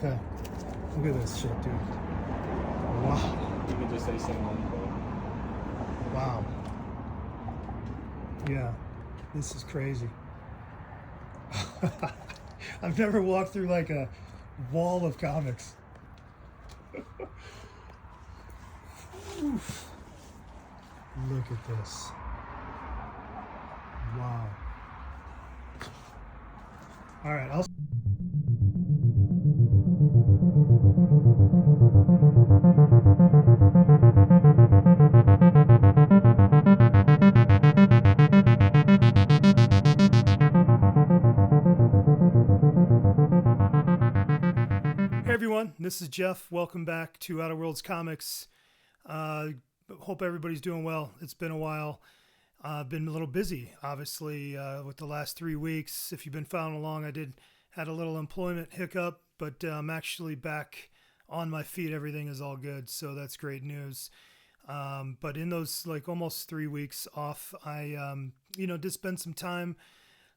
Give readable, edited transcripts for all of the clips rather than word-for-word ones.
Okay. Look at this shit, dude. Wow. You can just say someone. Wow. Yeah. This is crazy. I've never walked through like a wall of comics. Oof. Look at this. Wow. All right. Hey everyone, this is Jeff. Welcome back to Outer Worlds Comics. Hope everybody's doing well. It's been a while. I've been a little busy, obviously, with the last 3 weeks. If you've been following along, I had a little employment hiccup, but I'm actually back on my feet. Everything is all good, so that's great news. But in those like almost 3 weeks off, I did spend some time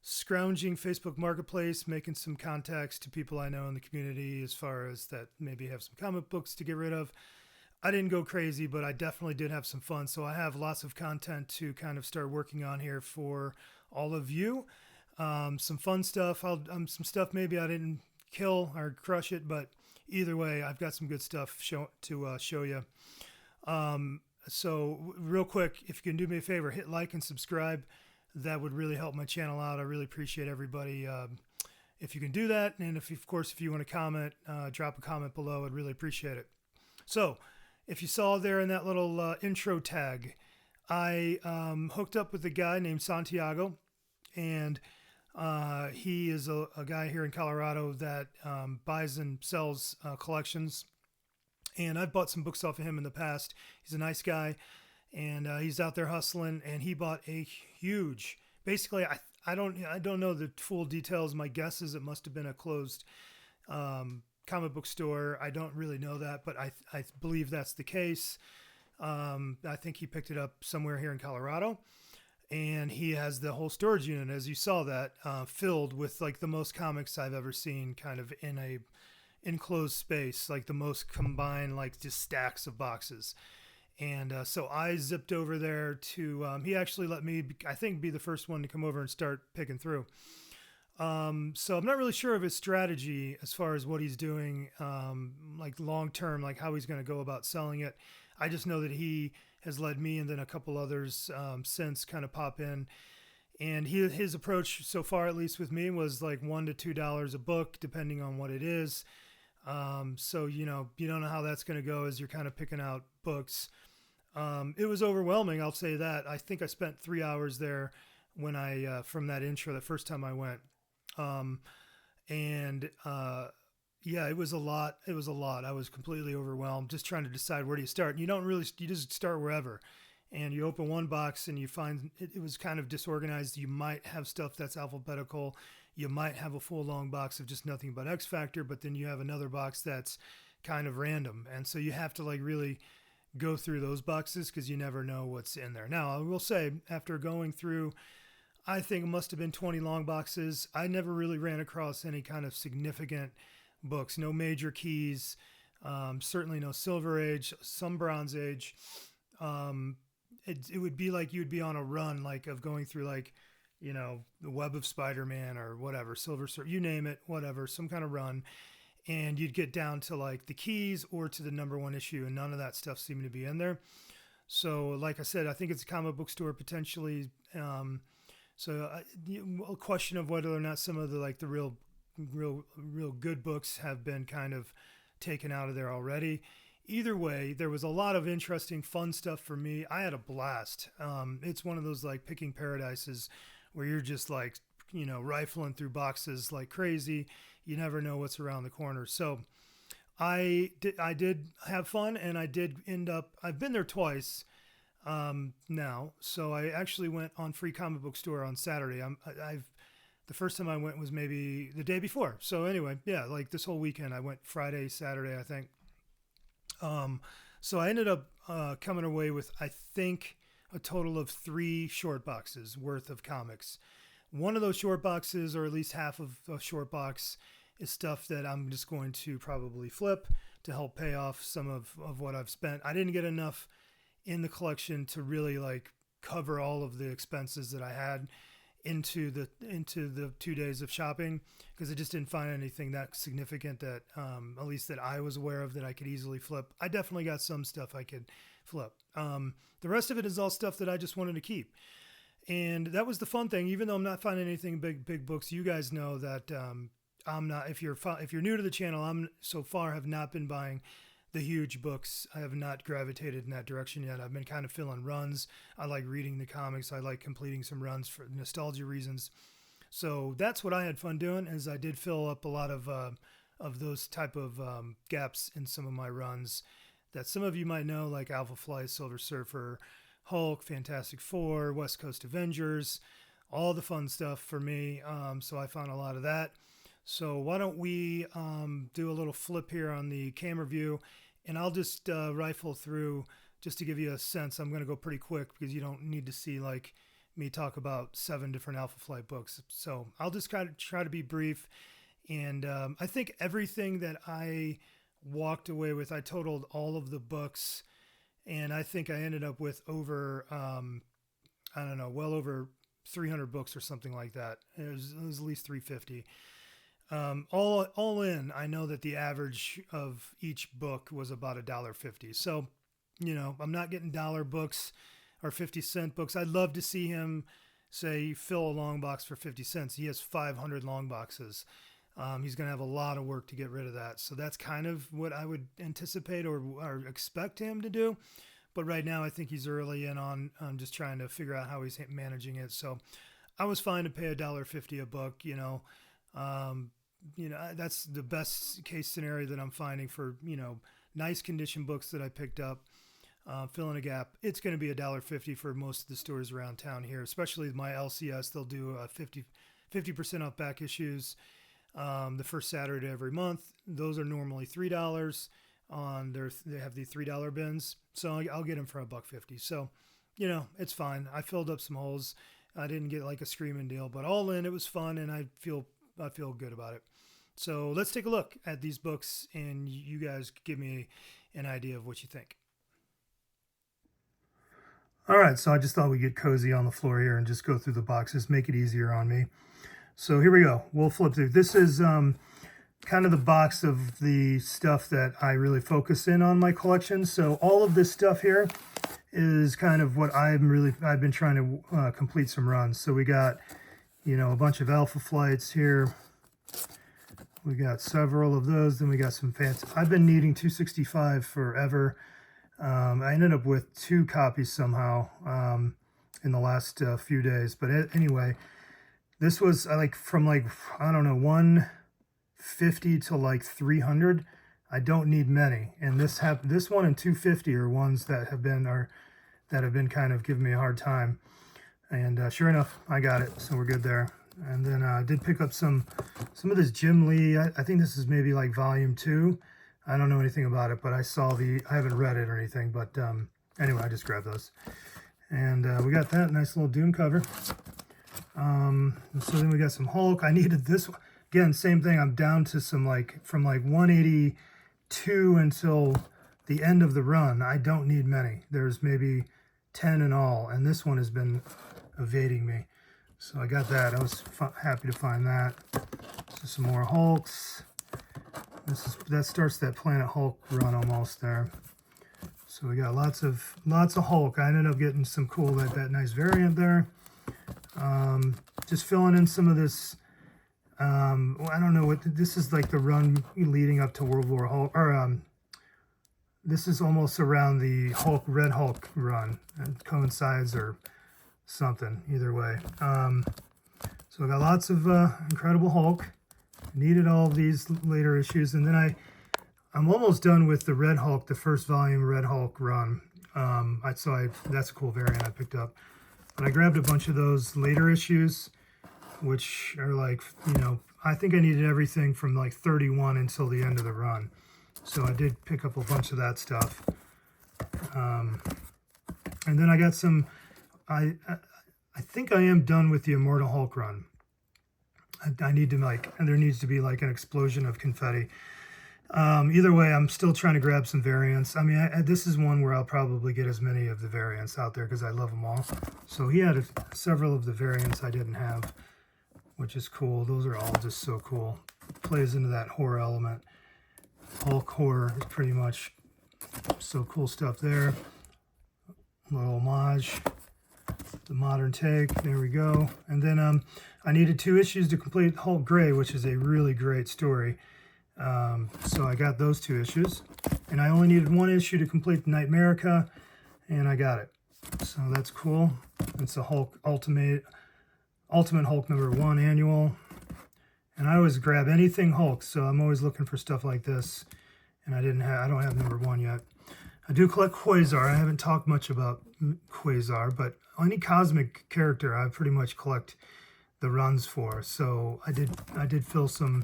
scrounging Facebook Marketplace, making some contacts to people I know in the community as far as that maybe have some comic books to get rid of. I didn't go crazy, but I definitely did have some fun. So I have lots of content to kind of start working on here for all of you. Some fun stuff. Some stuff maybe I didn't kill or crush it, but either way, I've got some good stuff to show you. So real quick, if you can do me a favor, hit like and subscribe. That would really help my channel out. I really appreciate everybody. If you can do that. And if you want to comment, drop a comment below. I'd really appreciate it. So if you saw there in that little intro tag, I hooked up with a guy named Santiago, and he is a guy here in Colorado that buys and sells collections. And I've bought some books off of him in the past. He's a nice guy, and he's out there hustling. And he bought a huge. Basically, I don't know the full details. My guess is it must have been a closed comic book store. I don't really know that, but I believe that's the case. I think he picked it up somewhere here in Colorado, and he has the whole storage unit, as you saw that, filled with like the most comics I've ever seen, kind of in a enclosed space, like the most combined, like just stacks of boxes. And so I zipped over there to, he actually let me, I think, be the first one to come over and start picking through. So I'm not really sure of his strategy as far as what he's doing, like long term, like how he's going to go about selling it. I just know that he has led me, and then a couple others since kind of pop in. And his approach so far, at least with me, was like $1 to $2 a book, depending on what it is. So, you don't know how that's going to go as you're kind of picking out books. It was overwhelming. I'll say that. I think I spent 3 hours there when from that intro, the first time I went. Yeah, it was a lot. It was a lot. I was completely overwhelmed just trying to decide where do you start. And you just start wherever, and you open one box and you find it was kind of disorganized. You might have stuff that's alphabetical. You might have a full long box of just nothing but X Factor, but then you have another box that's kind of random. And so you have to like really go through those boxes because you never know what's in there. Now, I will say, after going through, I think it must have been 20 long boxes, I never really ran across any kind of significant books, no major keys, certainly no Silver Age, some Bronze Age. It would be like you'd be on a run, like of going through like, the Web of Spider-Man or whatever, Silver Surfer, you name it, whatever, some kind of run. And you'd get down to like the keys or to the #1 issue, and none of that stuff seemed to be in there. So like I said, I think it's a comic book store potentially. A question of whether or not some of the like the real good books have been kind of taken out of there already. Either way, there was a lot of interesting, fun stuff for me. I had a blast. It's one of those like picking paradises where you're just like, rifling through boxes like crazy. You never know what's around the corner. So I did have fun, and I did end up, I've been there twice now. So I actually went on Free Comic Book Store on Saturday. The first time I went was maybe the day before. So anyway, yeah, like this whole weekend I went Friday, Saturday, I think. So I ended up coming away with, I think, a total of 3 short boxes worth of comics. One of those short boxes, or at least half of a short box, is stuff that I'm just going to probably flip to help pay off some of what I've spent. I didn't get enough in the collection to really like cover all of the expenses that I had into the 2 days of shopping, because I just didn't find anything that significant that at least that I was aware of that I could easily flip. I definitely got some stuff I could flip. The rest of it is all stuff that I just wanted to keep. And that was the fun thing. Even though I'm not finding anything big books, you guys know that I'm not. If you're new to the channel, I'm so far have not been buying the huge books. I have not gravitated in that direction yet. I've been kind of filling runs. I like reading the comics. I like completing some runs for nostalgia reasons. So that's what I had fun doing. Is I did fill up a lot of those type of gaps in some of my runs that some of you might know, like Alpha Flight, Silver Surfer, Hulk, Fantastic Four, West Coast Avengers, all the fun stuff for me. So I found a lot of that. So why don't we do a little flip here on the camera view, and I'll just rifle through just to give you a sense. I'm going to go pretty quick because you don't need to see like me talk about 7 different Alpha Flight books. So I'll just kind of try to be brief. And I think everything that I walked away with, I totaled all of the books, and I think I ended up with over, I don't know, well over 300 books or something like that. It was at least 350. All in, I know that the average of each book was about $1.50. So, you know, I'm not getting dollar books or 50-cent books. I'd love to see him say fill a long box for 50 cents. He has 500 long boxes. He's going to have a lot of work to get rid of that. So that's kind of what I would anticipate or expect him to do. But right now, I think he's early in on just trying to figure out how he's managing it. So I was fine to pay $1.50 a book, you know. That's the best case scenario that I'm finding for, you know, nice condition books that I picked up, filling a gap. It's going to be $1.50 for most of the stores around town here, especially my LCS. They'll do 50% off back issues the first Saturday every month. Those are normally $3 they have the $3 bins. So I'll get them for $1.50. So, you know, it's fine. I filled up some holes. I didn't get like a screaming deal, but all in, it was fun, and I feel good about it. So let's take a look at these books, and you guys give me an idea of what you think. All right, so I just thought we'd get cozy on the floor here and just go through the boxes, make it easier on me. So here we go. We'll flip through. This is kind of the box of the stuff that I really focus in on my collection. So all of this stuff here is kind of what I've been trying to complete some runs. So we got, you know, a bunch of Alpha Flights here. We got several of those. Then we got some fancy. I've been needing 265 forever. I ended up with 2 copies somehow in the last few days. But anyway, this was from I don't know, 150 to like 300. I don't need many. And this one and 250 are ones that have been kind of giving me a hard time. And sure enough, I got it. So we're good there. And then I did pick up some of this Jim Lee. I think this is maybe like volume 2. I don't know anything about it, but I haven't read it or anything. But anyway, I just grabbed those. And we got that nice little Doom cover. So then we got some Hulk. I needed this one. Again, same thing. I'm down to some from 182 until the end of the run. I don't need many. There's maybe 10 in all. And this one has been evading me. So I got that. I was happy to find that. So some more Hulks. That starts that Planet Hulk run almost there. So we got lots of Hulk. I ended up getting some cool that nice variant there. Just filling in some of this. I don't know what this is, like the run leading up to World War Hulk, or this is almost around the Red Hulk run. It coincides or something, either way. So I got lots of Incredible Hulk. Needed all these later issues, and then I'm almost done with the Red Hulk, the first volume Red Hulk run. That's a cool variant I picked up. But I grabbed a bunch of those later issues, which are like, you know, I think I needed everything from like 31 until the end of the run. So I did pick up a bunch of that stuff. And then I got some. I think I am done with the Immortal Hulk run. I need to and there needs to be like an explosion of confetti. Either way, I'm still trying to grab some variants. I mean, this is one where I'll probably get as many of the variants out there because I love them all. So he had several of the variants I didn't have, which is cool. Those are all just so cool. Plays into that horror element. Hulk horror is pretty much so cool stuff there. Little homage, the modern take. There we go. And then I needed 2 issues to complete Hulk Gray, which is a really great story. So I got those 2 issues, and I only needed 1 issue to complete the Nightmerica, and I got it. So that's cool. It's a Hulk Ultimate Hulk #1 annual, and I always grab anything Hulk, so I'm always looking for stuff like this. And I don't have #1 yet. I do collect Quasar. I haven't talked much about Quasar, but any cosmic character I pretty much collect the runs for. So I did fill some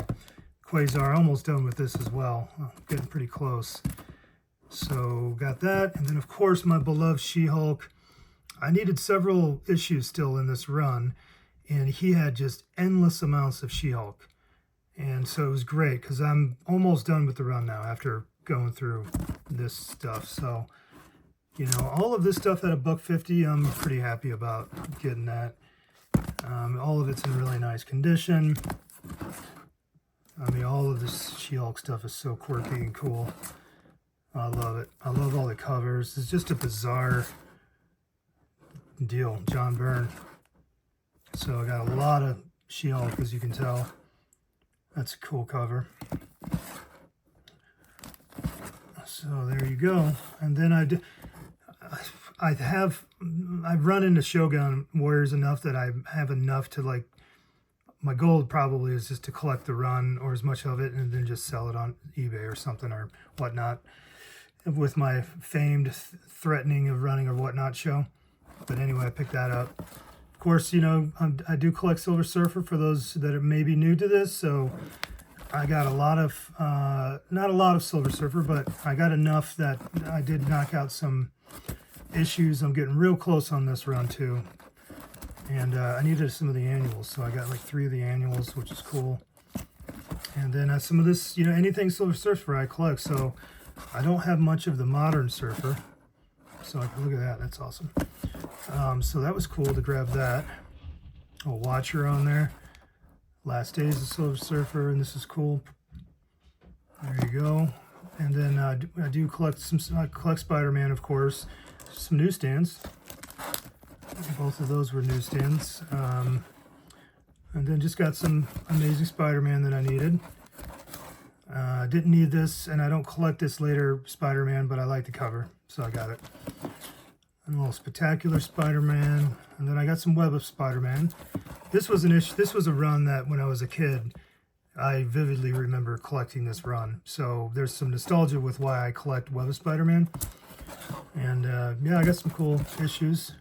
Quasar, almost done with this as well. Getting pretty close. So got that, and then of course my beloved She-Hulk. I needed several issues still in this run, and he had just endless amounts of She-Hulk. And so it was great because I'm almost done with the run now after going through this stuff. So, you know, all of this stuff at $1.50, I'm pretty happy about getting that. All of it's in really nice condition. I mean, all of this She-Hulk stuff is so quirky and cool. I love it. I love all the covers. It's just a bizarre deal, John Byrne. So I got a lot of She-Hulk, as you can tell. That's a cool cover. So there you go. And then I've run into Shogun Warriors enough that I have enough to, like, my goal probably is just to collect the run or as much of it and then just sell it on eBay or something or whatnot with my famed threatening of running or whatnot show. But anyway, I picked that up. Of course, you know, I do collect Silver Surfer for those that are maybe new to this. So I got a lot of, not a lot of Silver Surfer, but I got enough that I did knock out some issues. I'm getting real close on this run too. And I needed some of the annuals, so I got like 3 of the annuals, which is cool. And then some of this, you know, anything Silver Surfer I collect, so I don't have much of the modern Surfer. So look at that, that's awesome. So that was cool to grab that. A Watcher on there. Last Days of Silver Surfer, and this is cool. There you go. And then I do collect Spider-Man, of course. Some newsstands. Both of those were newsstands. And then just got some Amazing Spider-Man that I needed. Didn't need this, and I don't collect this later Spider-Man, but I like the cover, so I got it. And a little Spectacular Spider-Man, and then I got some Web of Spider-Man. This was a run that when I was a kid, I vividly remember collecting this run. So there's some nostalgia with why I collect Web of Spider-Man. And yeah, I got some cool issues.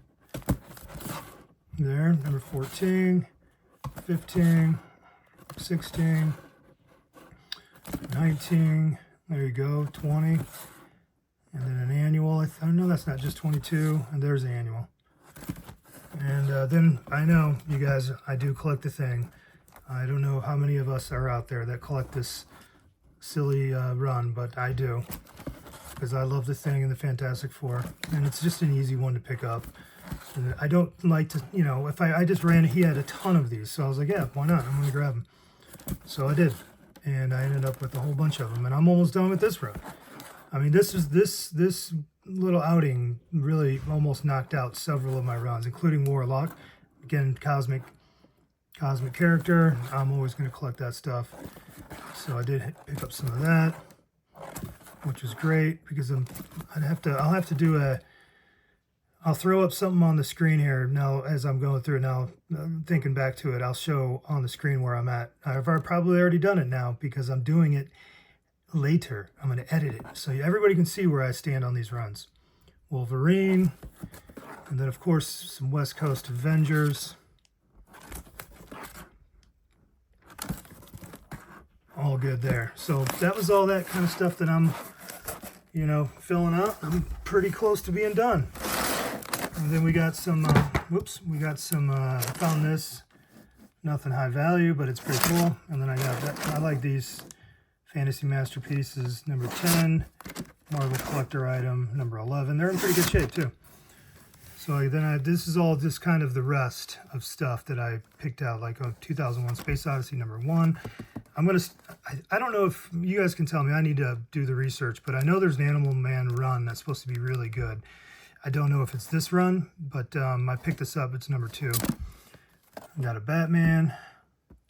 There, number 14, 15, 16, 19, there you go, 20, and then an annual. I know that's not just 22, and there's the annual. And then I know, you guys, I do collect the Thing. I don't know how many of us are out there that collect this silly run, but I do, because I love the Thing and the Fantastic Four, and it's just an easy one to pick up. And I don't like to, you know, if I just ran, he had a ton of these, so I was like, yeah, why not? I'm going to grab them. So I did, and I ended up with a whole bunch of them, and I'm almost done with this run. I mean, this little outing really almost knocked out several of my runs, including Warlock. Again, cosmic character. I'm always going to collect that stuff. So I did pick up some of that, which was great because I'll have to do I'll throw up something on the screen here now as I'm going through it now. Thinking back to it, I'll show on the screen where I'm at. I've probably already done it now because I'm doing it later. I'm going to edit it so everybody can see where I stand on these runs. Wolverine, and then of course some West Coast Avengers. All good there. So that was all that kind of stuff that I'm, you know, filling out. I'm pretty close to being done. And then we got some, I found this. Nothing high value, but it's pretty cool. And then I got that. I like these Fantasy Masterpieces, number 10, Marvel Collector item, number 11. They're in pretty good shape too. So then this is all just kind of the rest of stuff that I picked out, like 2001 Space Odyssey, number 1. I don't know if you guys can tell me. I need to do the research, but I know there's an Animal Man run that's supposed to be really good. I don't know if it's this run, but I picked this up. It's number 2. I got a Batman.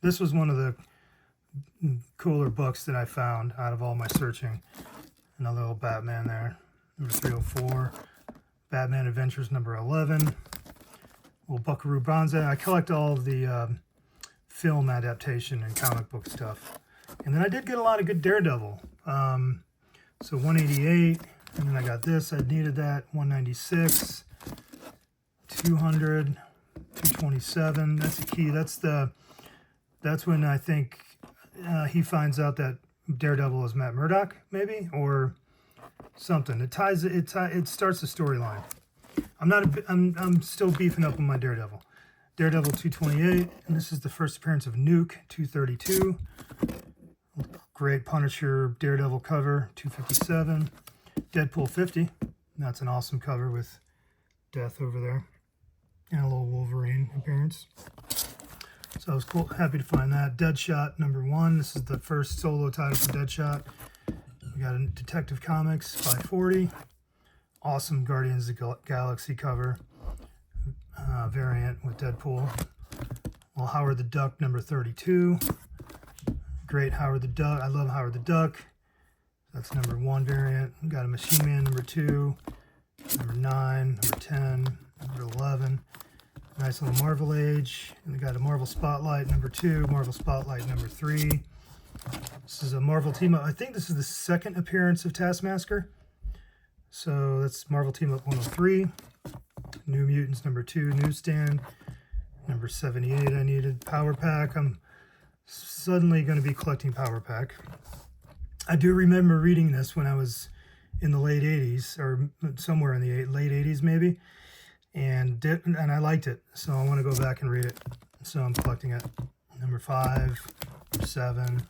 This was one of the cooler books that I found out of all my searching. Another little Batman there. Number 304. Batman Adventures number 11. Little Buckaroo Banzai. I collect all of the film adaptation and comic book stuff. And then I did get a lot of good Daredevil. So 188. And then I got this. I needed that. 196. 200. 227. That's the key. That's when I think he finds out that Daredevil is Matt Murdock, maybe, or something. It starts the storyline. I'm still beefing up on my Daredevil. Daredevil 228, and this is the first appearance of Nuke 232. Great Punisher Daredevil cover 257. Deadpool 50. That's an awesome cover with Death over there. And a little Wolverine appearance. So I was happy to find that. Deadshot number 1. This is the first solo title for Deadshot. We got a Detective Comics 540. Awesome Guardians of the Galaxy cover. Variant with Deadpool. Well, Howard the Duck number 32. Great Howard the Duck. I love Howard the Duck. That's number 1 variant. We got a Machine Man number 2. Number 9. Number 10. Number 11. Nice little Marvel Age. And we got a Marvel Spotlight number 2, Marvel Spotlight number 3. This is a Marvel Team Up. I think this is the second appearance of Taskmaster. So that's Marvel Team Up 103. New Mutants number 2, Newsstand. Number 78 I needed. Power Pack. I'm suddenly going to be collecting Power Pack. I do remember reading this when I was in the late 80s, or somewhere in the late 80s maybe. And I liked it, so I want to go back and read it. So I'm collecting it. Number 5, 7,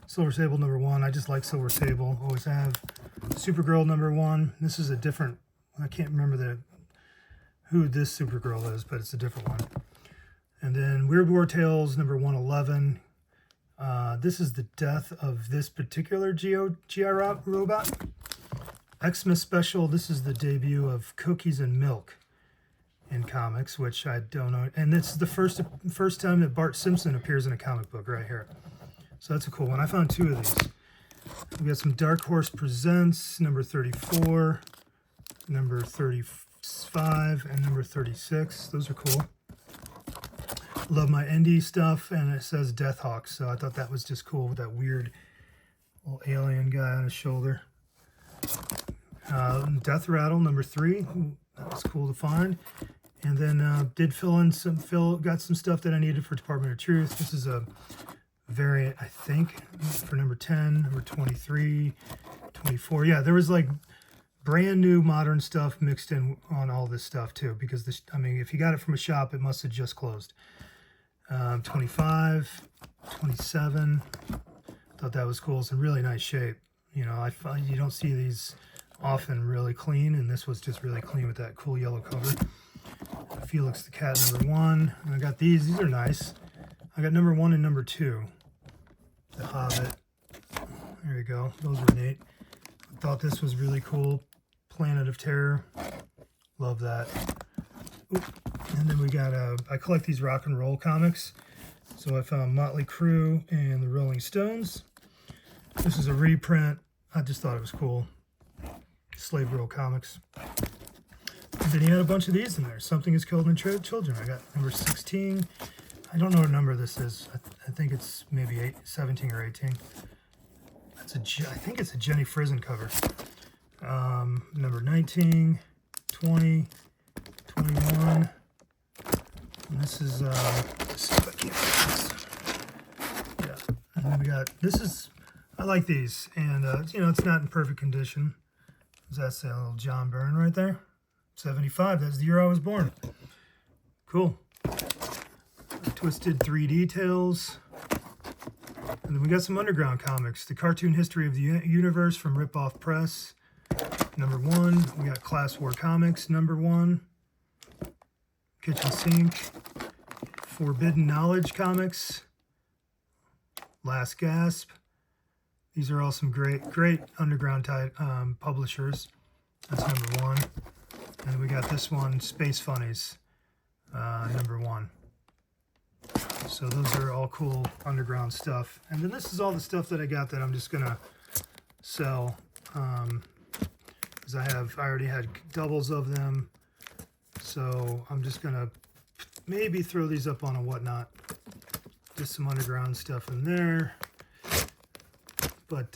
Silver Sable number 1. I just like Silver Sable, always have. Supergirl number 1. This is a different. I can't remember who this Supergirl is, but it's a different one. And then Weird War Tales number 111. This is the death of this particular GI robot. Xmas Special. This is the debut of Cookies and Milk in comics, which I don't know. And this is the first time that Bart Simpson appears in a comic book right here. So that's a cool one. I found 2 of these. We got some Dark Horse Presents, number 34, number 35, and number 36. Those are cool. Love my indie stuff, and it says Deathhawk, so I thought that was just cool with that weird little alien guy on his shoulder. Death Rattle, number 3. Ooh, that was cool to find. And then did got some stuff that I needed for Department of Truth. This is a variant, I think, for number 10, number 23, 24. Yeah, there was like brand new modern stuff mixed in on all this stuff too, because this, I mean, if you got it from a shop, it must have just closed. 25, 27. Thought that was cool. It's in really nice shape. You know, I find you don't see these often really clean, and this was just really clean with that cool yellow cover. Felix the Cat number 1. And I got these. These are nice. I got number 1 and number 2. The Hobbit. There you go. Those were neat. I thought this was really cool. Planet of Terror. Love that. Oop. And then we got I collect these rock and roll comics. So I found Motley Crue and the Rolling Stones. This is a reprint. I just thought it was cool. Slave Girl Comics. And then he had a bunch of these in there. Something is Killed in Children. I got number 16. I don't know what number this is. I think it's maybe 17 or 18. I think it's a Jenny Frison cover. Number 19, 20, 21. And this is, let's see if I can get this. Yeah. And then we got, I like these. And, you know, it's not in perfect condition. That's a little John Byrne right there. 75, that's the year I was born. Cool. Twisted 3D Tales. And then we got some underground comics. The Cartoon History of the Universe from Rip Off Press, #1. We got Class War Comics, #1. Kitchen Sink. Forbidden Knowledge Comics. Last Gasp. These are all some great underground type publishers. That's #1. And we got this one, Space Funnies, #1. So those are all cool underground stuff. And then this is all the stuff that I got that I'm just gonna sell, because I already had doubles of them. So I'm just gonna maybe throw these up on a whatnot. Just some underground stuff in there. But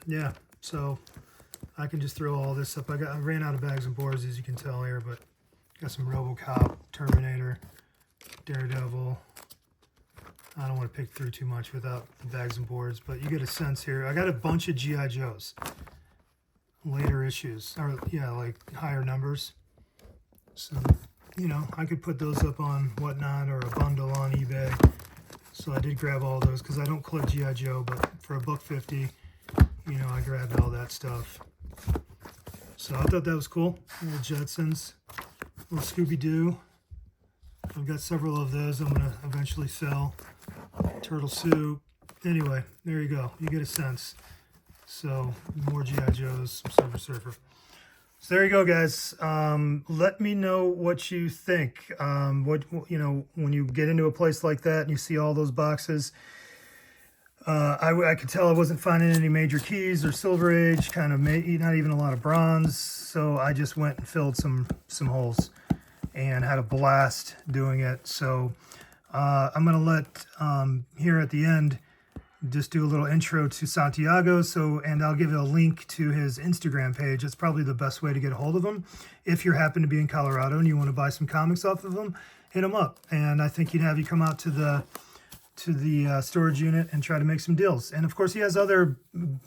yeah, so I can just throw all this up. I ran out of bags and boards, as you can tell here, but got some RoboCop, Terminator, Daredevil. I don't want to pick through too much without the bags and boards, but you get a sense here. I got a bunch of G.I. Joes, later issues, or yeah, like higher numbers. So, you know, I could put those up on whatnot or a bundle on eBay. So I did grab all those because I don't collect G.I. Joe, but for $1.50, you know, I grabbed all that stuff. So I thought that was cool. Little Jetsons, little Scooby-Doo. I've got several of those I'm going to eventually sell. Turtle Soup. Anyway, there you go. You get a sense. So more G.I. Joes, some Silver Surfer. So there you go, guys. Let me know what you think. What, you know, when you get into a place like that and you see all those boxes, I could tell I wasn't finding any major keys or Silver Age, kind of not even a lot of bronze. So I just went and filled some holes and had a blast doing it. So I'm gonna let here at the end just do a little intro to Santiago. And I'll give you a link to his Instagram page. It's probably the best way to get a hold of him. If you happen to be in Colorado and you want to buy some comics off of him, hit him up. And I think he'd have you come out to the storage unit and try to make some deals. And of course, he has other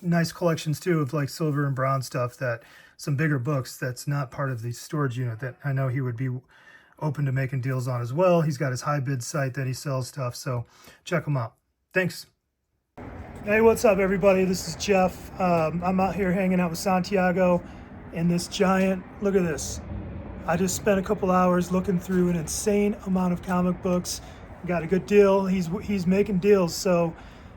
nice collections too of like silver and bronze stuff, that some bigger books that's not part of the storage unit that I know he would be open to making deals on as well. He's got his high bid site that he sells stuff, so check him out. Thanks. Hey, what's up, everybody? This is Jeff. I'm out here hanging out with Santiago and this giant, look at this. I just spent a couple hours looking through an insane amount of comic books. Got a good deal. He's making deals, so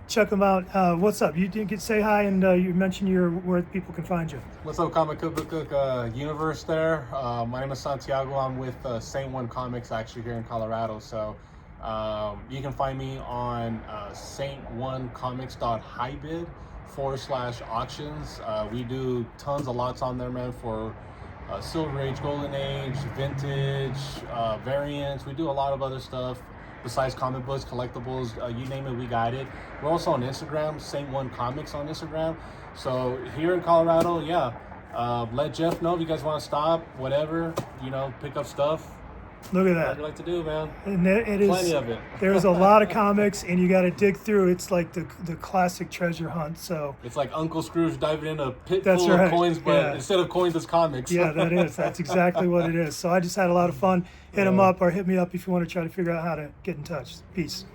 check him out. What's up? You did say hi, and you mentioned where people can find you. What's up, Comic Cook universe there? My name is Santiago. I'm with Saint One Comics, actually here in Colorado. So you can find me on saintOneComics.highbid/auctions. We do tons of lots on there, man, for Silver Age, Golden Age, Vintage, variants. We do a lot of other stuff besides comic books, collectibles, you name it, we got it. We're also on Instagram, Saint One Comics on Instagram. So here in Colorado, yeah, let Jeff know if you guys want to stop, whatever, you know, pick up stuff. Look at that. Whatever you like to do, man. And it is plenty of it. There's a lot of comics, and you got to dig through. It's like the classic treasure hunt. So it's like Uncle Scrooge diving in a pit that's full right. of coins, but instead of coins, it's comics. Yeah, that is. That's exactly what it is. So I just had a lot of fun. Hit him up or hit me up if you want to try to figure out how to get in touch. Peace.